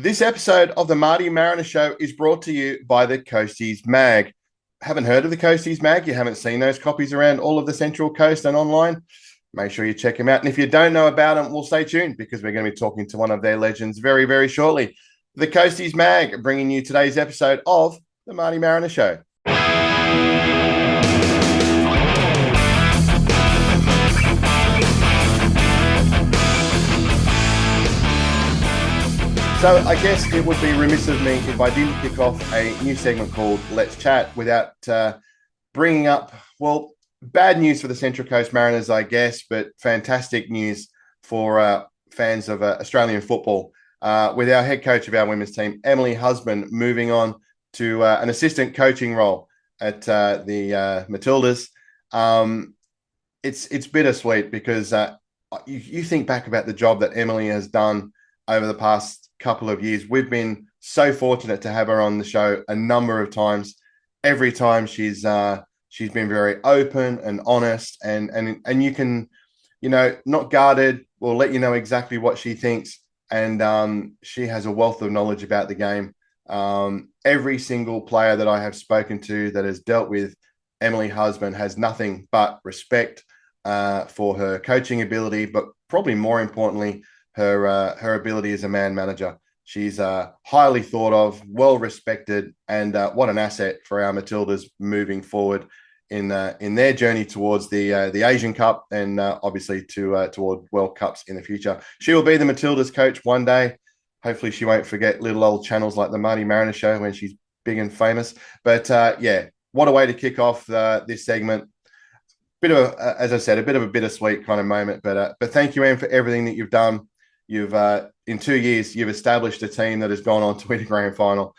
This episode of the Marty Mariner Show is brought to you by the Coasties Mag. Haven't heard of the Coasties Mag? You haven't seen those copies around all of the Central Coast and online? Make sure you check them out. And if you don't know about them, well, stay tuned because we're going to be talking to one of their legends very, very shortly. The Coasties Mag bringing you today's episode of the Marty Mariner Show. So I guess it would be remiss of me if I didn't kick off a new segment called Let's Chat without bringing up, well, bad news for the Central Coast Mariners, I guess, but fantastic news for fans of Australian football with our head coach of our women's team, Emily Husband, moving on to an assistant coaching role at the Matildas. It's bittersweet because you think back about the job that Emily has done over the past couple of years. We've been so fortunate to have her on the show a number of times. Every time she's been very open and honest, and you can, not guarded, will let you know exactly what she thinks. And she has a wealth of knowledge about the game. Every single player that I have spoken to that has dealt with Emily Husband has nothing but respect for her coaching ability, but probably more importantly, her ability as a man manager. She's highly thought of, well respected, and what an asset for our Matildas moving forward in their journey towards the Asian Cup and obviously toward World Cups in the future. She will be the Matildas coach one day. Hopefully, she won't forget little old channels like the Marty Mariner Show when she's big and famous. But what a way to kick off this segment. Bit of, as I said, a bit of a bittersweet kind of moment. But thank you, Em, for everything that you've done. You've in 2 years, you've established a team that has gone on to win a grand final,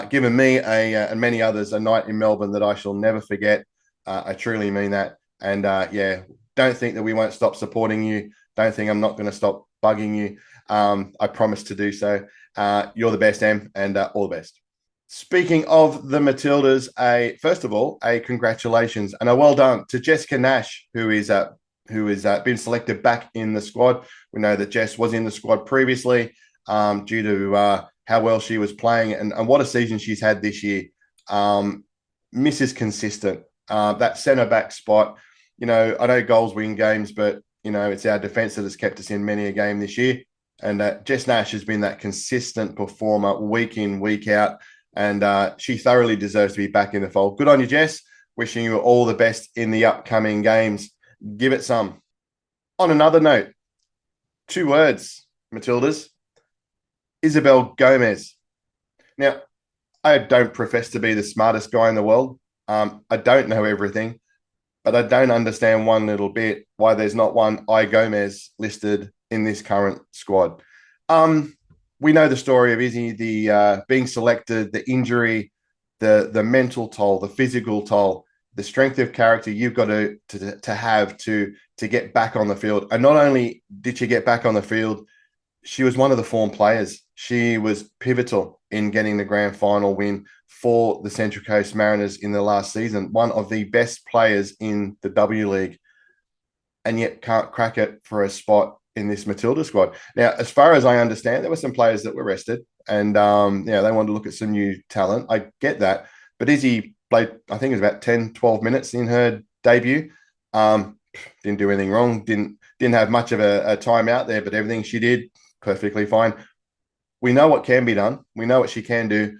given me and many others a night in Melbourne that I shall never forget. I truly mean that. And don't think that we won't stop supporting you. Don't think I'm not going to stop bugging you. I promise to do so. You're the best, Em, and all the best. Speaking of the Matildas, first of all, a congratulations and a well done to Jessica Nash, who has been selected back in the squad. We know that Jess was in the squad previously due to how well she was playing and what a season she's had this year. Mrs. Consistent, that centre back spot. I know goals win games, but it's our defence that has kept us in many a game this year. And Jess Nash has been that consistent performer week in, week out, and she thoroughly deserves to be back in the fold. Good on you, Jess. Wishing you all the best in the upcoming games. Give it some. On another note, 2 words, Matildas. Isabel Gomez. Now, I don't profess to be the smartest guy in the world. I don't know everything, but I don't understand one little bit why there's not one I Gomez listed in this current squad. We know the story of Izzy, the being selected, the injury, the mental toll, the physical toll, the strength of character you've got to have to get back on the field. And not only did she get back on the field, she was one of the form players. She was pivotal in getting the grand final win for the Central Coast Mariners in the last season. One of the best players in the W League, and yet can't crack it for a spot in this Matilda squad. Now, as far as I understand, there were some players that were rested and they wanted to look at some new talent. I get that. But Izzy played, I think it was about 10, 12 minutes in her debut. Didn't do anything wrong. Didn't have much of a time out there, but everything she did, perfectly fine. We know what can be done. We know what she can do.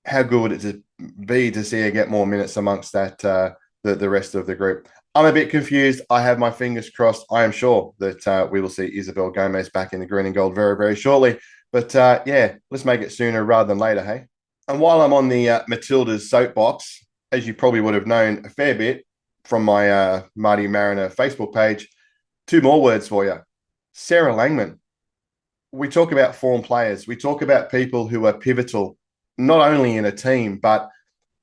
How good would it be to see her get more minutes amongst that the rest of the group? I'm a bit confused. I have my fingers crossed. I am sure that we will see Isabel Gomez back in the green and gold very, very shortly. But let's make it sooner rather than later, hey? And while I'm on the Matilda's soapbox, as you probably would have known a fair bit from my Marty Mariner Facebook page, 2 more words for you. Sarah Langman. We talk about form players. We talk about people who are pivotal, not only in a team, but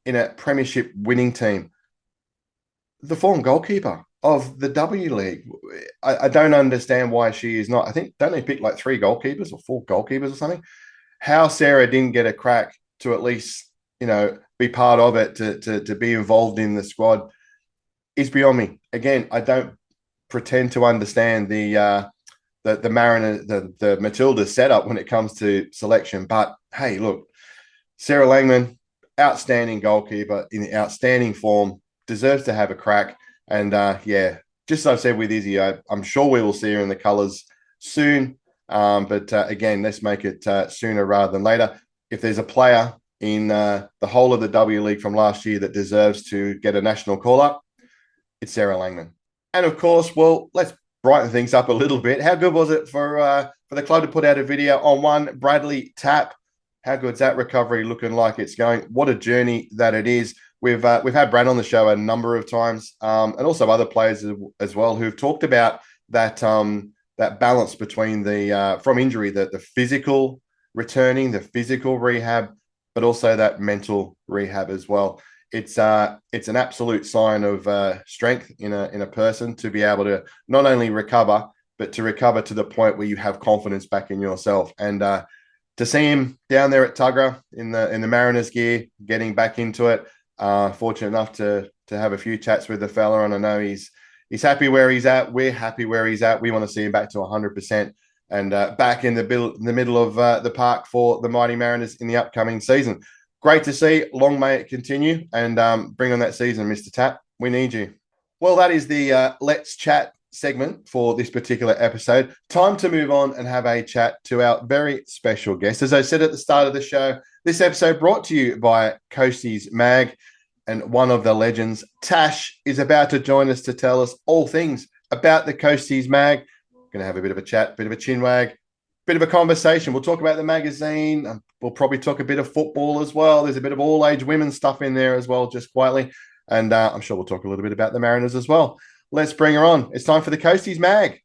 in a premiership winning team. The former goalkeeper of the W League. I don't understand why she is not. I think, don't they pick like 3 goalkeepers or 4 goalkeepers or something? How Sarah didn't get a crack to at least, be part of it, to be involved in the squad is beyond me. Again, I don't pretend to understand the the Mariner, the Matilda setup when it comes to selection. But hey, look, Sarah Langman, outstanding goalkeeper in outstanding form, deserves to have a crack. And yeah, just as I've said with Izzy, I'm sure we will see her in the colours soon. But again, let's make it sooner rather than later. If there's a player in the whole of the W League from last year that deserves to get a national call-up, it's Sarah Langman. And of course, well, let's brighten things up a little bit. How good was it for the club to put out a video on one Bradley Tapp? How good's that recovery looking like it's going? What a journey that it is. We've had Brad on the show a number of times, and also other players as well who've talked about that that balance between the from injury, the physical returning, the physical rehab, but also that mental rehab as well. It's an absolute sign of strength in a person to be able to not only recover, but to recover to the point where you have confidence back in yourself. And to see him down there at Tuggerah in the Mariners gear, getting back into it, fortunate enough to have a few chats with the fella, and I know he's happy where he's at. We're happy where he's at. We want to see him back to 100% and back in the middle of the park for the Mighty Mariners in the upcoming season. Great to see. Long may it continue, and bring on that season, Mr. Tapp. We need you. Well, that is the Let's Chat segment for this particular episode. Time to move on and have a chat to our very special guest. As I said at the start of the show, this episode brought to you by Coasties Mag, and one of the legends, Tash, is about to join us to tell us all things about the Coasties Mag. We're going to have a bit of a chat, bit of a chinwag, bit of a conversation. We'll talk about the magazine. We'll probably talk a bit of football as well. There's a bit of all-age women's stuff in there as well, just quietly. And I'm sure we'll talk a little bit about the Mariners as well. Let's bring her on. It's time for the Coasties Mag.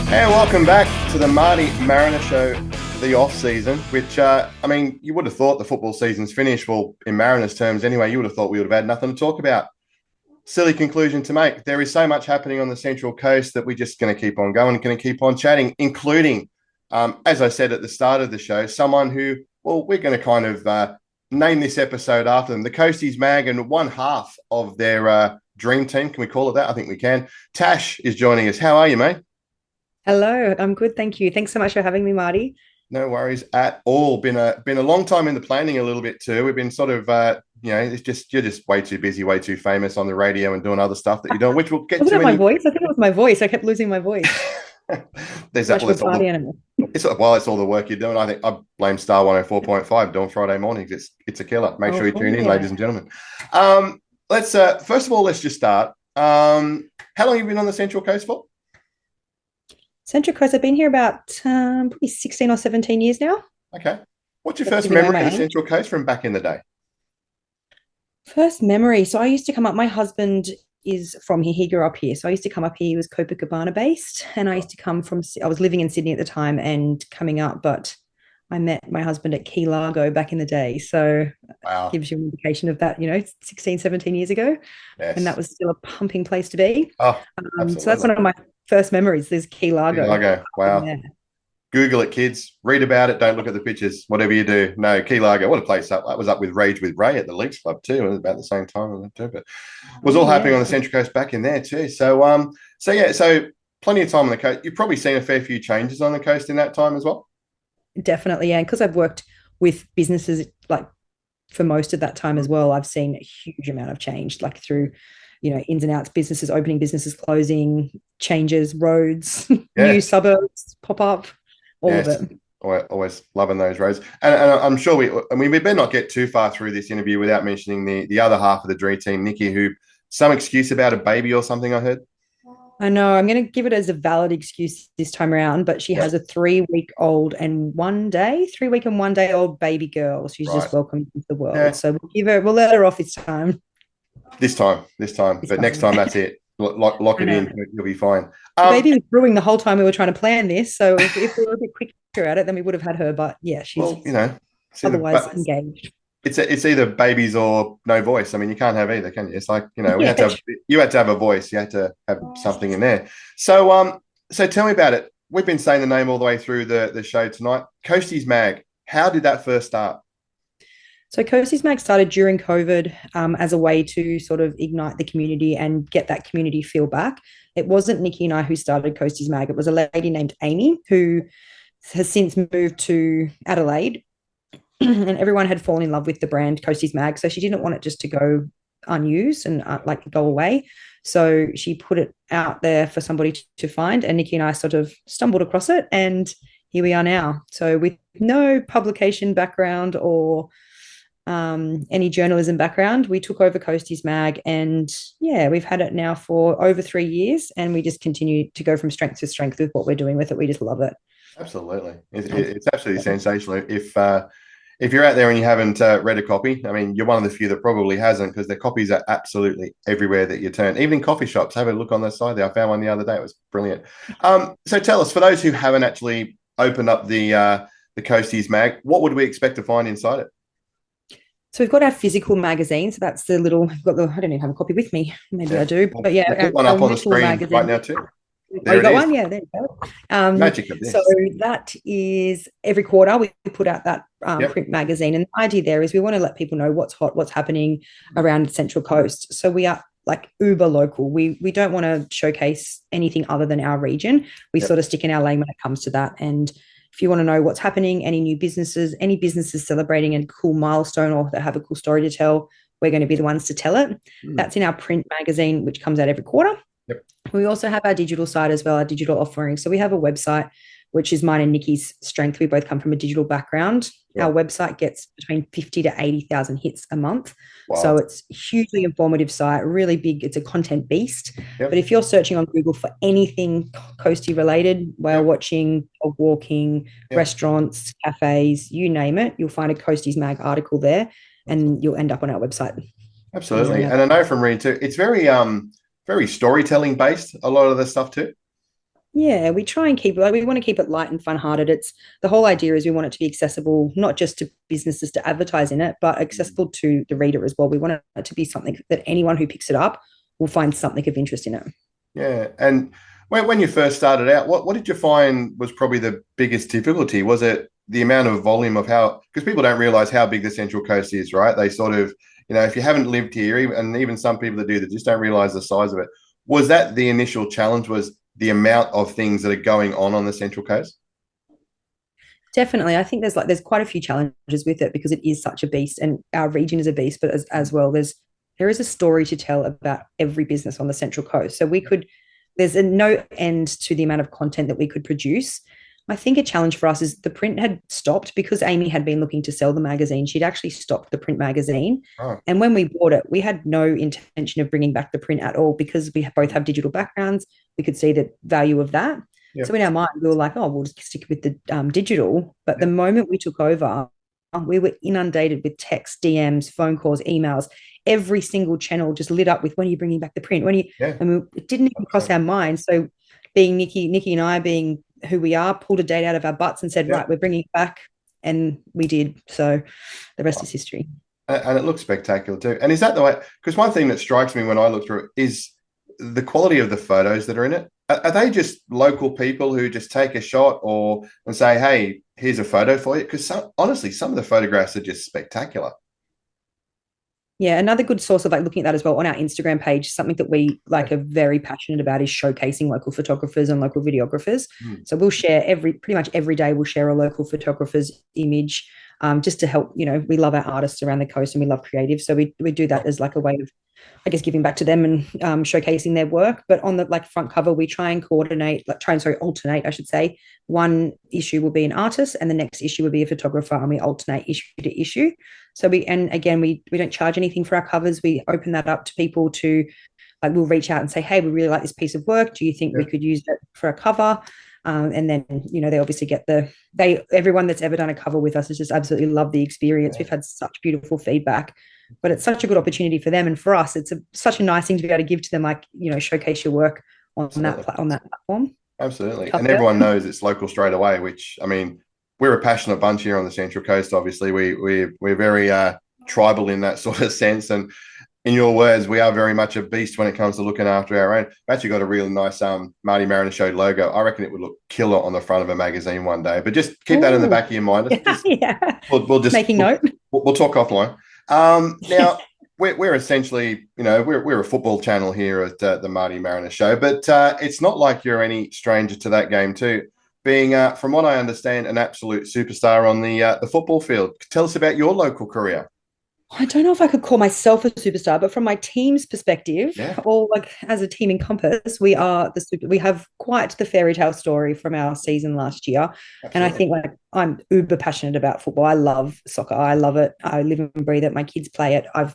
And welcome back to the Marty Mariner Show, the off season, which, I mean, you would have thought the football season's finished. Well, in Mariners terms anyway, you would have thought we would have had nothing to talk about. Silly conclusion to make. There is so much happening on the Central Coast that we're just going to keep on going, going to keep on chatting, including, as I said at the start of the show, someone who, well, we're going to kind of name this episode after them, the Coasties Mag, and one half of their dream team. Can we call it that? I think we can. Tash is joining us. How are you, mate? Hello, I'm good, thank you. Thanks so much for having me, Marty. No worries at all. Been a long time in the planning a little bit too. We've been sort of, it's just you're just way too busy, way too famous on the radio and doing other stuff that you're doing, which we'll get Wasn't to. it my voice? I think it was my voice. I kept losing my voice. There's that. It's all the work you're doing. I think I blame Star 104.5 doing Friday mornings. It's a killer. Make sure you tune in, ladies and gentlemen. Let's first of all, let's just start. How long have you been on the Central Coast for? Central Coast, I've been here about probably 16 or 17 years now. Okay. What's your first memory of the Central Coast from back in the day? First memory. So I used to come up, my husband is from here. He grew up here. So I used to come up here. He was Copacabana based. And I used to come from, I was living in Sydney at the time and coming up, but I met my husband at Key Largo back in the day. So wow. Gives you an indication of that, 16, 17 years ago. Yes. And that was still a pumping place to be. Oh, so that's one of my first memories. There's Key Largo. Key Largo. Wow. Yeah. Google it, kids. Read about it. Don't look at the pictures. Whatever you do. No, Key Largo. What a place up. That was up with Rage with Ray at the Leagues Club too. It was about the same time too. But it was all happening on the Central Coast back in there too. So so plenty of time on the coast. You've probably seen a fair few changes on the coast in that time as well. Definitely, yeah. Because I've worked with businesses like for most of that time as well. I've seen a huge amount of change, like through ins and outs, businesses opening, businesses closing, changes, roads, new suburbs pop up, all of it. Always loving those roads. And I'm sure we better not get too far through this interview without mentioning the other half of the dream team, Nikki, who some excuse about a baby or something I heard. I know. I'm going to give it as a valid excuse this time around, but she has a 3-week-old and 1 day, 3-week and 1 day old baby girl. She's just welcome into the world. Yeah. So we'll let her off this time. This time. But next time, that's it. Lock it in. You'll be fine. The baby was brewing the whole time we were trying to plan this. So if we were a bit quicker at it, then we would have had her. But yeah, she's otherwise engaged. It's either babies or no voice. I mean, you can't have either, can you? It's like, you had to have a voice. You had to have something in there. So tell me about it. We've been saying the name all the way through the show tonight. Coasties Mag. How did that first start? So Coasties Mag started during COVID as a way to sort of ignite the community and get that community feel back. It wasn't Nikki and I who started Coasties Mag. It was a lady named Amy who has since moved to Adelaide, and everyone had fallen in love with the brand Coasties Mag. So she didn't want it just to go unused and like go away. So she put it out there for somebody to find, and Nikki and I sort of stumbled across it, and here we are now. So with no publication background or any journalism background, we took over Coasties Mag, and yeah, we've had it now for over 3 years, and we just continue to go from strength to strength with what we're doing with it. We just love it. Absolutely, it's absolutely sensational. If you're out there and you haven't read a copy, I mean, you're one of the few that probably hasn't, because the copies are absolutely everywhere that you turn, even in coffee shops. Have a look on the side there. I found one the other day. It was brilliant. So tell us, for those who haven't actually opened up the Coasties Mag, what would we expect to find inside it? So we've got our physical magazine. So that's the little, I've got the, I don't even have a copy with me. Maybe I do, but yeah, we'll put one up on the screen magazine right now too. Oh, you There it got is. one? Yeah, there you go. Magic of this. So that is every quarter we put out that Yep. print magazine. And the idea there is we want to let people know what's hot, what's happening around the Central Coast. So we are like uber local. We don't want to showcase anything other than our region. We Yep. sort of stick in our lane when it comes to that. And if you want to know what's happening, any businesses celebrating a cool milestone or that have a cool story to tell, we're going to be the ones to tell it. That's in our print magazine, which comes out every quarter. Yep. We also have our digital side as well, our digital offering. So we have a website, which is mine and Nikki's strength. We both come from a digital background. Yep. Our website gets between 50 to 80,000 hits a month. Wow. So it's a hugely informative site, really big. It's a content beast. Yep. But if you're searching on Google for anything Coastie related, whale watching, dog walking, restaurants, cafes, you name it, you'll find a Coasties Mag article there, and you'll end up on our website. Absolutely. And I know from reading too, it's very storytelling based, a lot of the stuff too. Yeah, we try and keep it, like, we want to keep it light and fun-hearted. It's the whole idea is we want it to be accessible, not just to businesses to advertise in it, but accessible to the reader as well. We want it to be something that anyone who picks it up will find something of interest in it. Yeah. And when you first started out, what did you find was probably the biggest difficulty? Was it the amount of volume of how, because people don't realize how big the Central Coast is, right? They sort of, if you haven't lived here, and even some people that do that just don't realize the size of it. Was that the initial challenge, was the amount of things that are going on the Central Coast? Definitely. I think there's quite a few challenges with it because it is such a beast, and our region is a beast, but as well, there is a story to tell about every business on the Central Coast. So there's no end to the amount of content that we could produce. I think a challenge for us is the print had stopped because Amy had been looking to sell the magazine. She'd actually stopped the print magazine. Oh. And when we bought it, we had no intention of bringing back the print at all because we both have digital backgrounds. We could see the value of that. Yep. So in our mind, we were like, oh, we'll just stick with the digital. But the moment we took over, we were inundated with texts, DMs, phone calls, emails. Every single channel just lit up with, when are you bringing back the print? It didn't even cross our mind. So being Nikki and I being who we are, pulled a date out of our butts and said, right, we're bringing it back. And we did. So the rest is history. And it looks spectacular too. And is that the way? Because one thing that strikes me when I look through it is the quality of the photos that are in it. Are they just local people who just take a shot and say, hey, here's a photo for you? Because honestly, some of the photographs are just spectacular. Yeah, another good source of looking at that as well on our Instagram page, something that we are very passionate about is showcasing local photographers and local videographers. So we'll share pretty much every day we'll share a local photographer's image, just to help, we love our artists around the coast and we love creative. So we do that as a way of, I guess, giving back to them and showcasing their work. But on the front cover, we try and alternate, I should say. One issue will be an artist and the next issue will be a photographer, and we alternate issue to issue. So we don't charge anything for our covers. We open that up to people to, we'll reach out and say, hey, we really like this piece of work. Do you think we could use it for a cover? And then, they obviously get everyone that's ever done a cover with us has just absolutely loved the experience. We've had such beautiful feedback, but it's such a good opportunity for them. And for us, it's such a nice thing to be able to give to them, showcase your work on that platform. Absolutely. And everyone knows it's local straight away, which, I mean, we're a passionate bunch here on the Central Coast. Obviously, we're very tribal in that sort of sense. And in your words, we are very much a beast when it comes to looking after our own. We've actually got a really nice MartyMariner Show logo. I reckon it would look killer on the front of a magazine one day. But just keep that in the back of your mind. Yeah. We'll just making note. we'll talk offline. Now we're essentially, we're a football channel here at the Marty Mariner Show, but it's not like you're any stranger to that game too. Being, from what I understand, an absolute superstar on the football field. Tell us about your local career. I don't know if I could call myself a superstar, but from my team's perspective, Yeah, or like as a team in Compass, we are the super. We have quite the fairy tale story from our season last year, and I absolutely. think like I'm uber passionate about football. I love soccer. I love it. I live and breathe it. My kids play it. Yep,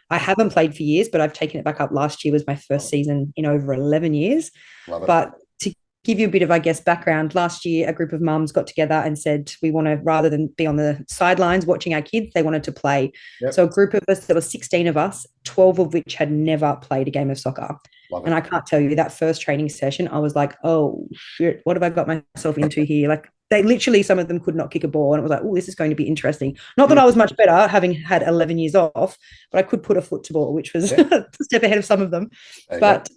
I haven't played for years, but I've taken it back up. Last year was my first season in over 11 years. love it. But to give you a bit of, I guess, background, last year a group of mums got together and said, we want to, rather than be on the sidelines watching our kids, they wanted to play. Yep, So a group of us, there were 16 of us, 12 of which had never played a game of soccer. love And it. I can't tell you that first training session, I was like, oh shit, what have I got myself into here? Like they literally, some of them could not kick a ball. And it was like, oh, this is going to be interesting. Not that Mm, I was much better having had 11 years off, but I could put a foot to ball, which was yeah, a step ahead of some of them. there you go. But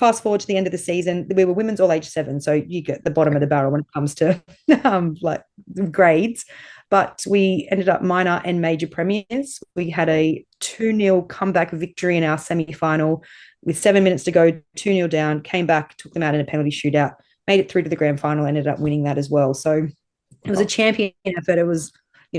fast forward to the end of the season, we were women's all age 7. So you get the bottom of the barrel when it comes to like grades. But we ended up minor and major premiers. We had a 2-0 comeback victory in our semi final with 7 minutes to go, 2-0 down, came back, took them out in a penalty shootout, made it through to the grand final, ended up winning that as well. So it was a Oh, champion effort. It was,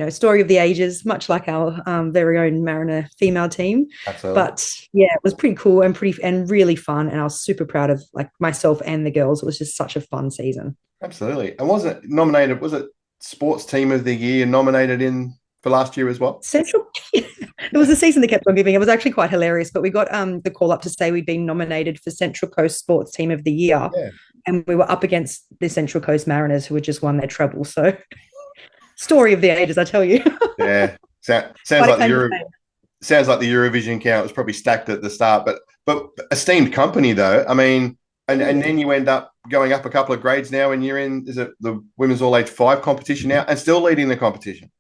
story of the ages, much like our very own Mariner female team. absolutely. But yeah, it was pretty cool and pretty and really fun. And I was super proud of like myself and the girls. It was just such a fun season. Absolutely. And was it nominated? Was it Sports Team of the Year nominated in for last year as well? Central, it was a season that kept on giving. It was actually quite hilarious. But we got the call up to say we'd been nominated for Central Coast Sports Team of the Year, Yeah. and we were up against the Central Coast Mariners, who had just won their treble. So, story of the ages, I tell you. Yeah. Quite a claim to fame. Sounds like the Eurovision count was probably stacked at the start, but esteemed company though. I mean, and Ooh. then you end up going up a couple of grades now, and you're in, is it the women's all age 5 competition now, and still leading the competition.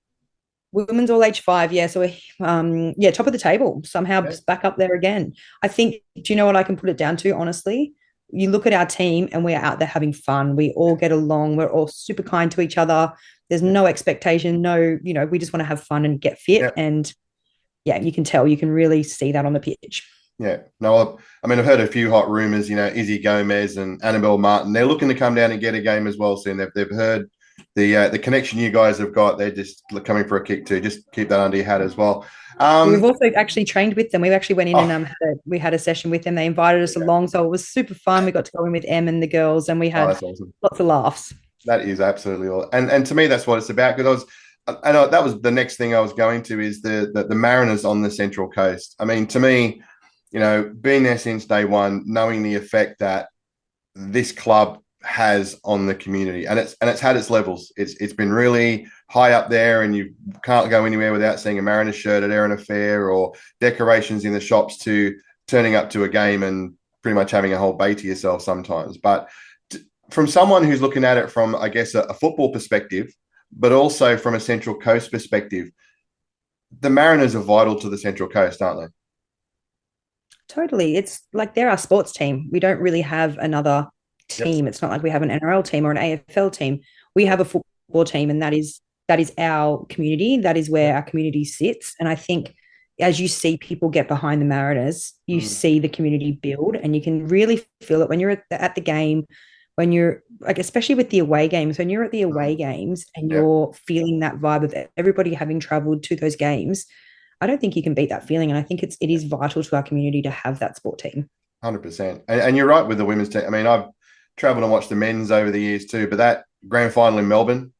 Women's all age 5, yeah. So we're yeah, top of the table, somehow Yeah. back up there again. I think, do you know what I can put it down to, honestly? You look at our team and we're out there having fun. We all get along. We're all super kind to each other. There's no expectation, no, we just want to have fun and get fit. Yeah. And yeah, you can tell, you can really see that on the pitch. Yeah. No, I mean, I've heard a few hot rumors, Izzy Gomez and Annabelle Martin. They're looking to come down and get a game as well soon. They've heard the connection you guys have got. They're just coming for a kick too. Just keep that under your hat as well. We've Um, also actually trained with them. We actually went in and oh, we had a session with them. They invited us yeah. along, so it was super fun. We got to go in with Em and the girls, and we Oh, had that's awesome. lots of laughs. That is absolutely all. And to me, that's what it's about. Because that was the next thing I was going to is the Mariners on the Central Coast. I mean, to me, being there since day one, knowing the effect that this club has on the community, and it's had its levels. It's been really high up there, and you can't go anywhere without seeing a Mariners shirt at Erin Affair or decorations in the shops to turning up to a game and pretty much having a whole bay to yourself sometimes. But from someone who's looking at it from, I guess, a football perspective, but also from a Central Coast perspective, the Mariners are vital to the Central Coast, aren't they? Totally. It's like they're our sports team. We don't really have another Yep. team. It's not like we have an NRL team or an AFL team. We have a football team, and that is our community. That is where Yep. our community sits. And I think as you see people get behind the Mariners, you Mm, see the community build, and you can really feel it when you're at the game, when you're like, especially with the away games, when you're at the away mm. games and Yep. you're feeling that vibe of everybody having traveled to those games. I don't think you can beat that feeling. And I think it is vital to our community to have that sport team. 100%. And you're right with the women's team. I mean, I've traveled and watched the men's over the years too, but that grand final in Melbourne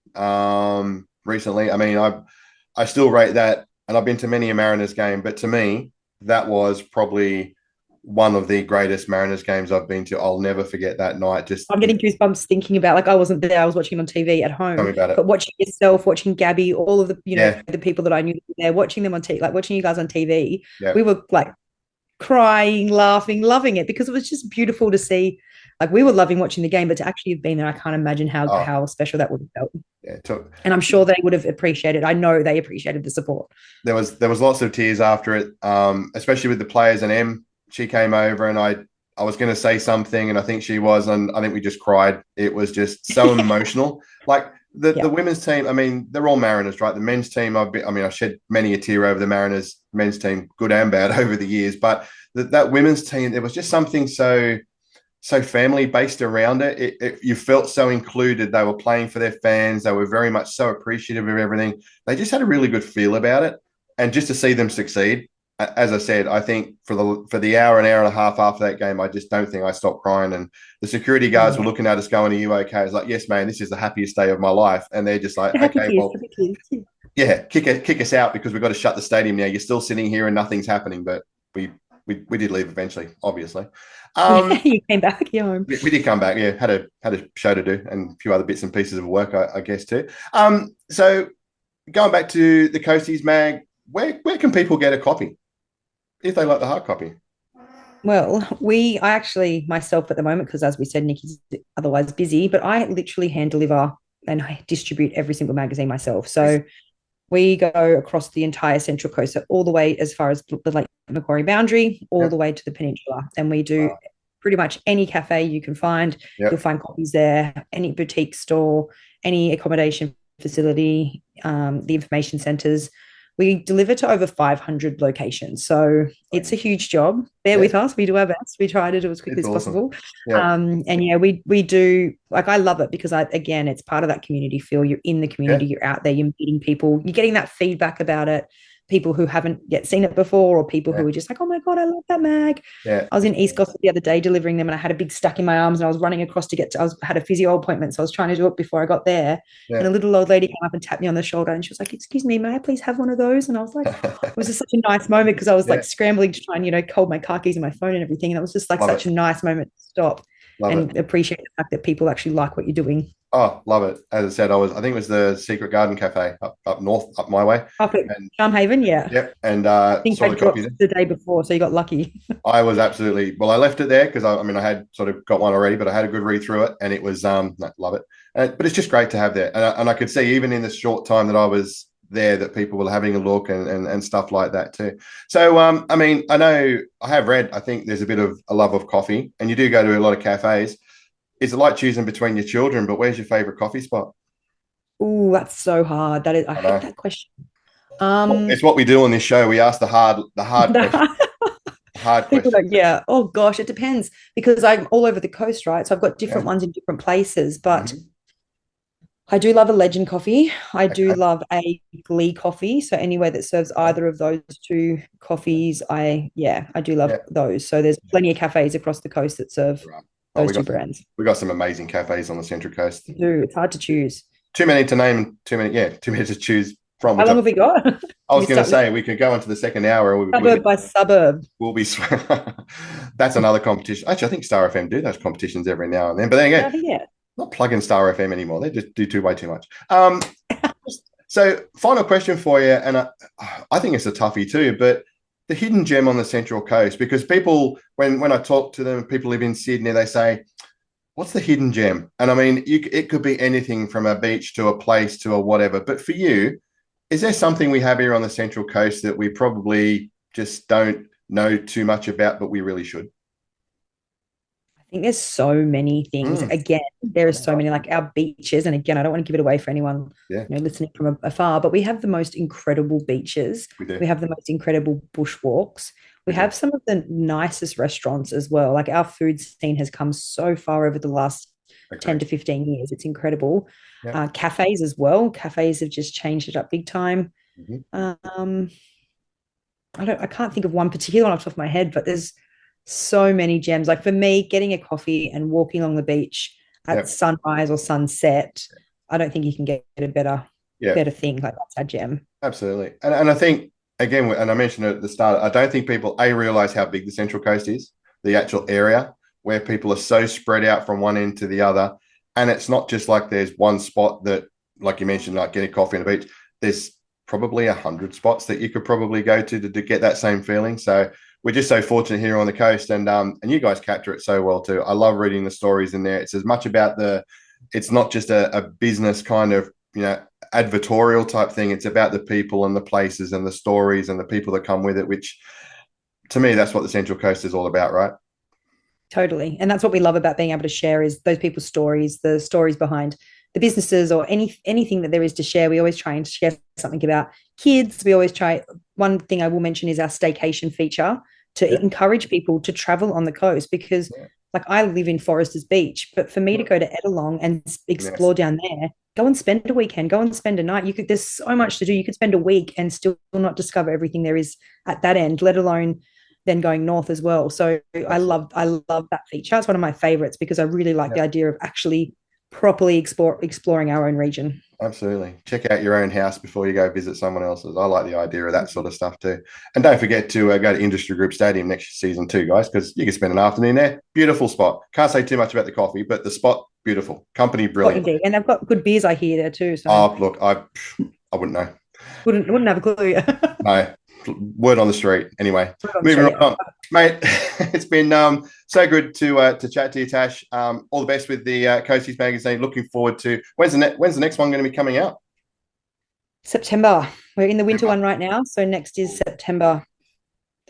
recently, I mean, I still rate that, and I've been to many a Mariners game, but to me, that was probably one of the greatest Mariners games I've been to. I'll never forget that night. Just I'm getting goosebumps thinking about, like, I wasn't there, I was watching it on TV at tell home, me about it. but watching yourself, watching Gabby, all of the, Yeah, the people that I knew there, watching them on TV, like watching you guys on TV, yeah. we were like crying, laughing, loving it because it was just beautiful to see. Like we were loving watching the game, but to actually have been there, I can't imagine how Oh, how special that would have felt. yeah. And I'm sure they would have appreciated. I know they appreciated the support. There was lots of tears after it, especially with the players and Em. She came over and I was going to say something, and I think she was, and I think we just cried. It was just so emotional. Like The Yeah. women's team, I mean, they're all Mariners, right? The men's team, I mean, I shed many a tear over the Mariners men's team, good and bad, over the years. But that women's team, there was just something so family based around it. You felt so included. They were playing for their fans. They were very much so appreciative of everything. They just had a really good feel about it, and just to see them succeed. As I said, I think for the hour and a half after that game, I just don't think I stopped crying. And the security guards were Yeah. looking at us, going, "Are you okay?" I was like, "Yes, man. This is the happiest day of my life." And they're just like, Happy "Okay, kids, well, happy kids. yeah, kick us out because we've got to shut the stadium now. You're still sitting here and nothing's happening." But we we did leave eventually, obviously. Yeah, Um, you came back, you're home. we did come back. Yeah, had a show to do and a few other bits and pieces of work, I guess too. So going back to the Coasties Mag, where can people get a copy if they like the hard copy? Well, I actually myself at the moment, because as we said, Nikki's otherwise busy, but I literally hand deliver and I distribute every single magazine myself. Yes. So we go across the entire Central Coast, so all the way as far as the Lake Macquarie boundary, all the Yep. way to the peninsula. And we do Wow. pretty much any cafe you can find. You'll Yep. find copies there, any boutique store, any accommodation facility, the information centres. We deliver to over 500 locations. So it's a huge job. Bear Yeah, with us. We do our best. We try to do as quickly it's as awesome. possible. Yeah. And yeah, we do, like, I love it because again, it's part of that community feel. You're in the Yeah. community, you're out there, you're meeting people, you're getting that feedback about it. People who haven't yet seen it before, or people who Yeah. are just like, oh my God, I love that mag. Yeah. I was in East Gossip the other day delivering them, and I had a big stack in my arms, and I was running across to had a physio appointment. So I was trying to do it before I got there. And Yeah. a little old lady came up and tapped me on the shoulder, and she was like, excuse me, may I please have one of those? And I was like, it was just such a nice moment because I was like Yeah. scrambling to try and, hold my car keys and my phone and everything. And it was just like Love such it. a nice moment to stop Love it. and appreciate the fact that people actually like what you're doing. Oh, love it. As I said, I think it was the Secret Garden Cafe up north, up my way. Up at And Charmhaven, yeah. yep, and I think saw I the copy dropped there. the day before, so you got lucky. I was absolutely well. I left it there because I mean I had sort of got one already, but I had a good read through it, and it was no, love it. But it's just great to have there, and I could see even in the short time that I was there that people were having a look and stuff like that too. So I mean I know I have read. I think there's a bit of a love of coffee, and you do go to a lot of cafes. Is it like choosing between your children? But where's your favorite coffee spot? Oh, that's so hard. That is, I I hate know that question. it's Um, what we do on this show. We ask the hard question, the hard People question. don't, yeah. Oh gosh, it depends because I'm all over the coast, right? So I've got different Yeah. ones in different places, but Mhm. I do love a legend coffee. I do Okay. love a Glee coffee. So anywhere that serves Okay. either of those two coffees, yeah, I do love Yeah. those. So there's plenty of cafes across the coast that serve Right. Oh, those two brands. we got some amazing cafes on the Central Coast. I do. It's hard to choose. Too many to name, too many, yeah, too many to choose from. How Which long have we got? I Can was we going to start listing say we could go into the second hour. suburb by suburb? We'll be. That's another competition. Actually, I think Star FM do those competitions every now and then. But then again, Yeah. not plugging Star FM anymore. They just do way too much. So final question for you, and I think it's a toughie too, but the hidden gem on the Central Coast, because people, when I talk to them, people live in Sydney, they say, what's the hidden gem? And I mean, it could be anything from a beach to a place to a whatever. But for you, is there something we have here on the Central Coast that we probably just don't know too much about, but we really should? I think there's so many things. Mm, Again, there I are know, so right? many, like our beaches. And again, I don't want to give it away for anyone, Yeah, listening from afar, but we have the most incredible beaches. we do. We have the most incredible bushwalks. We We do. have some of the nicest restaurants as well. Like our food scene has come so far over the last 10 Agree. to 15 years. It's incredible. Yeah. Cafes as well. Cafes have just changed it up big time. Mhm. Um, I can't think of one particular one off the top of my head, but there's so many gems. Like for me, getting a coffee and walking along the beach at Yeah. sunrise or sunset, I don't think you can get a Yeah. better thing. Like that's our gem. Absolutely. And I think, again, and I mentioned it at the start, I don't think people, realize how big the Central Coast is, the actual area where people are so spread out from one end to the other. And it's not just like there's one spot that, like you mentioned, like getting coffee on the beach. There's probably 100 spots that you could probably go to get that same feeling. So we're just so fortunate here on the coast, and you guys capture it so well too. I love reading the stories in there. It's as much about it's not just a business kind of advertorial type thing. It's about the people and the places and the stories and the people that come with it, which to me, that's what the Central Coast is all about, right? Totally. And that's what we love about being able to share is those people's stories, the stories behind the businesses or anything that there is to share. We always try and share something about kids. We always try. One thing I will mention is our staycation feature to Yeah. encourage people to travel on the coast, because Yeah. like I live in Foresters Beach, but for me to go to Ettalong and Yes. explore down there, go and spend a weekend, go and spend a night. There's so much to do. You could spend a week and still not discover everything there is at that end, let alone then going north as well. So Absolutely. I love that feature. It's one of my favorites because I really like Yeah. the idea of actually properly exploring our own region. Absolutely. Check out your own house before you go visit someone else's. I like the idea of that sort of stuff too. And don't forget to go to Industry Group Stadium next season too, guys, because you can spend an afternoon there. Beautiful spot. Can't say too much about the coffee, but the spot, beautiful. Company, Oh, brilliant. indeed. And they've got good beers, I hear, there too. So Oh, look, I wouldn't know. wouldn't have a clue. No, word on the street. Anyway, On the moving street. right on, mate. It's been so good to chat to you, Tash. All the best with the Coasties magazine. Looking forward to when's the next one going to be coming out? September. We're in the winter one right now. So next is September.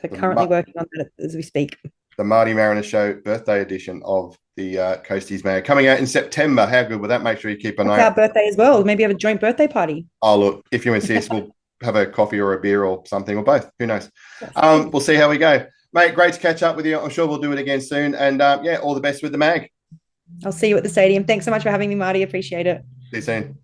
So currently The, working on that as we speak. the MartyMariner Show birthday edition of the Coasties Mag coming out in September. How good would that? Make sure you keep an That's eye our out. birthday as well. Maybe have a joint birthday party. Oh, look, if you insist, we'll have a coffee or a beer or something or both. Who knows? Yes. We'll see how we go. Mate, great to catch up with you. I'm sure we'll do it again soon. And yeah, all the best with the mag. I'll see you at the stadium. Thanks so much for having me, Marty. Appreciate it. See you soon.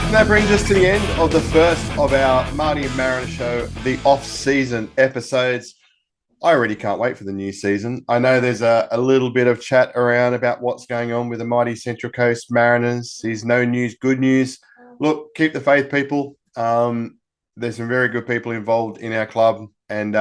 And that brings us to the end of the first of our Marty and Mariner Show, the off-season episodes. I already can't wait for the new season. I know there's a little bit of chat around about what's going on with the mighty Central Coast Mariners. Is no news, good news. Look, keep the faith, people. There's some very good people involved in our club. And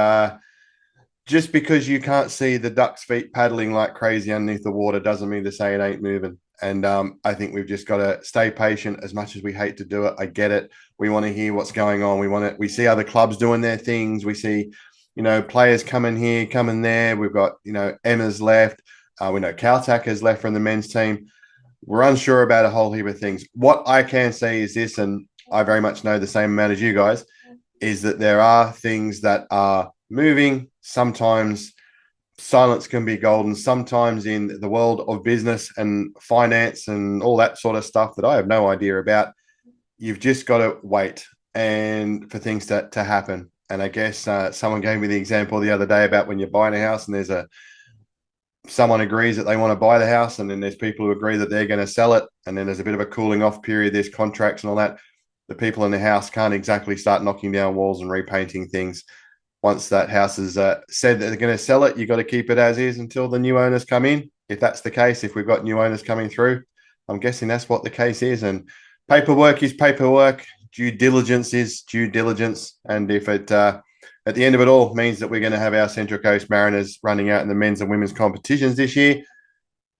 just because you can't see the duck's feet paddling like crazy underneath the water doesn't mean to say it ain't moving. And I think we've just got to stay patient. As much as we hate to do it, I get it. We want to hear what's going on. We see other clubs doing their things. We see, players coming here, coming there. We've got, Emma's left. We know Caltac has left from the men's team. We're unsure about a whole heap of things. What I can say is this, and I very much know the same amount as you guys, is that there are things that are moving. Sometimes silence can be golden. Sometimes in the world of business and finance and all that sort of stuff that I have no idea about, you've just got to wait and for things to happen. And I guess someone gave me the example the other day about when you're buying a house and someone agrees that they want to buy the house, and then there's people who agree that they're going to sell it, and then there's a bit of a cooling off period. There's contracts and all that. The people in the house can't exactly start knocking down walls and repainting things. Once that house is said that they're going to sell it, you've got to keep it as is until the new owners come in. If that's the case, if we've got new owners coming through, I'm guessing that's what the case is. And paperwork is paperwork. Due diligence is due diligence. And if it, at the end of it all, means that we're going to have our Central Coast Mariners running out in the men's and women's competitions this year,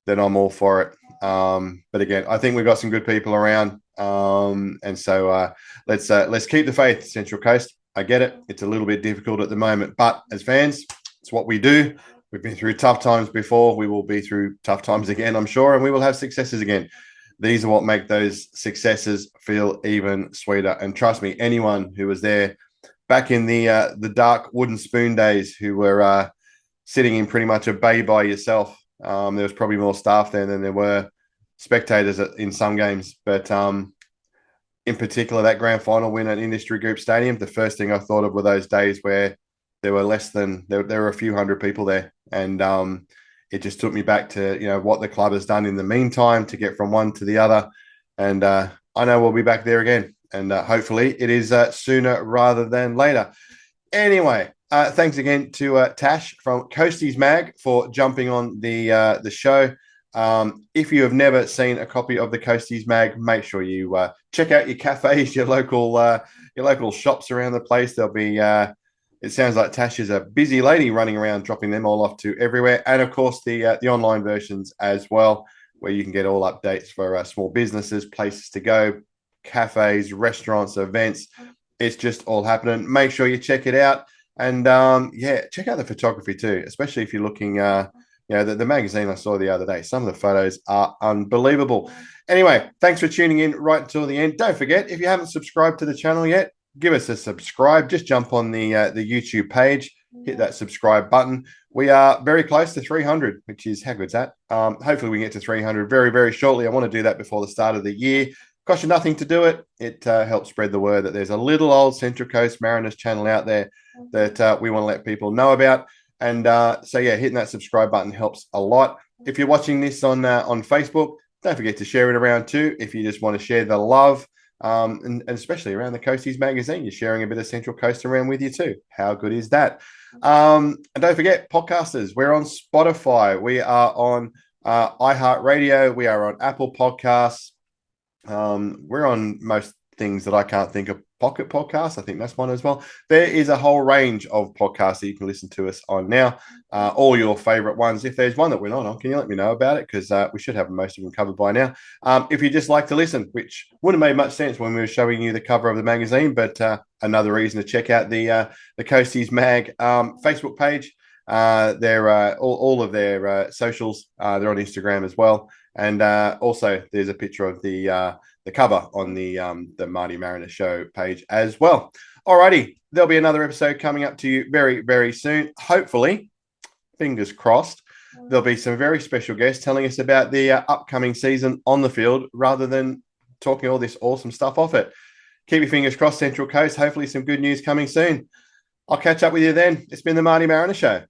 then I'm all for it. But again, I think we've got some good people around. And so let's keep the faith, Central Coast. I get it. It's a little bit difficult at the moment, but as fans, it's what we do. We've been through tough times before. We will be through tough times again, I'm sure, and we will have successes again. These are what make those successes feel even sweeter. And trust me, anyone who was there back in the dark wooden spoon days, who were sitting in pretty much a bay by yourself, there was probably more staff there than there were spectators in some games. But in particular, that grand final win at Industry Group Stadium, the first thing I thought of were those days where there were there were a few hundred people there. And it just took me back to, what the club has done in the meantime to get from one to the other. And I know we'll be back there again. And hopefully it is sooner rather than later. Anyway, thanks again to Tash from Coasties Mag for jumping on the show. If you have never seen a copy of the Coasties Mag, make sure you check out your cafes, your local shops around the place. There'll be it sounds like Tash is a busy lady running around dropping them all off to everywhere, and of course the online versions as well, where you can get all updates for small businesses, places to go, cafes, restaurants, events. It's just all happening. Make sure you check it out, and check out the photography too, especially if you're looking. The magazine I saw the other day, some of the photos are unbelievable. Anyway, thanks for tuning in right until the end. Don't forget, if you haven't subscribed to the channel yet, give us a subscribe. Just jump on the YouTube page, hit that subscribe button. We are very close to 300, which is how good's that? Hopefully we can get to 300 very, very shortly. I want to do that before the start of the year. Costs you nothing to do it. It helps spread the word that there's a little old Central Coast Mariners channel out there that we want to let people know about. And so, yeah, hitting that subscribe button helps a lot. If you're watching this on Facebook, don't forget to share it around too. If you just want to share the love, and especially around the Coasties magazine, you're sharing a bit of Central Coast around with you too. How good is that? And don't forget, podcasters, we're on Spotify. We are on iHeartRadio. We are on Apple Podcasts. We're on most things that I can't think of. Pocket Podcasts, I think that's one as well. There is a whole range of podcasts that you can listen to us on now. All your favorite ones. If there's one that we're not on, can you let me know about it? Because we should have most of them covered by now. If you just like to listen, which wouldn't have made much sense when we were showing you the cover of the magazine, but another reason to check out the Coasties Mag Facebook page. They're all of their socials. They're on Instagram as well. And also, there's a picture of the cover on the Marty Mariner show page as well. Alrighty, there'll be another episode coming up to you very, very soon. Hopefully, fingers crossed, there'll be some very special guests telling us about the upcoming season on the field rather than talking all this awesome stuff off it. Keep your fingers crossed, Central Coast. Hopefully, some good news coming soon. I'll catch up with you then. It's been the Marty Mariner Show.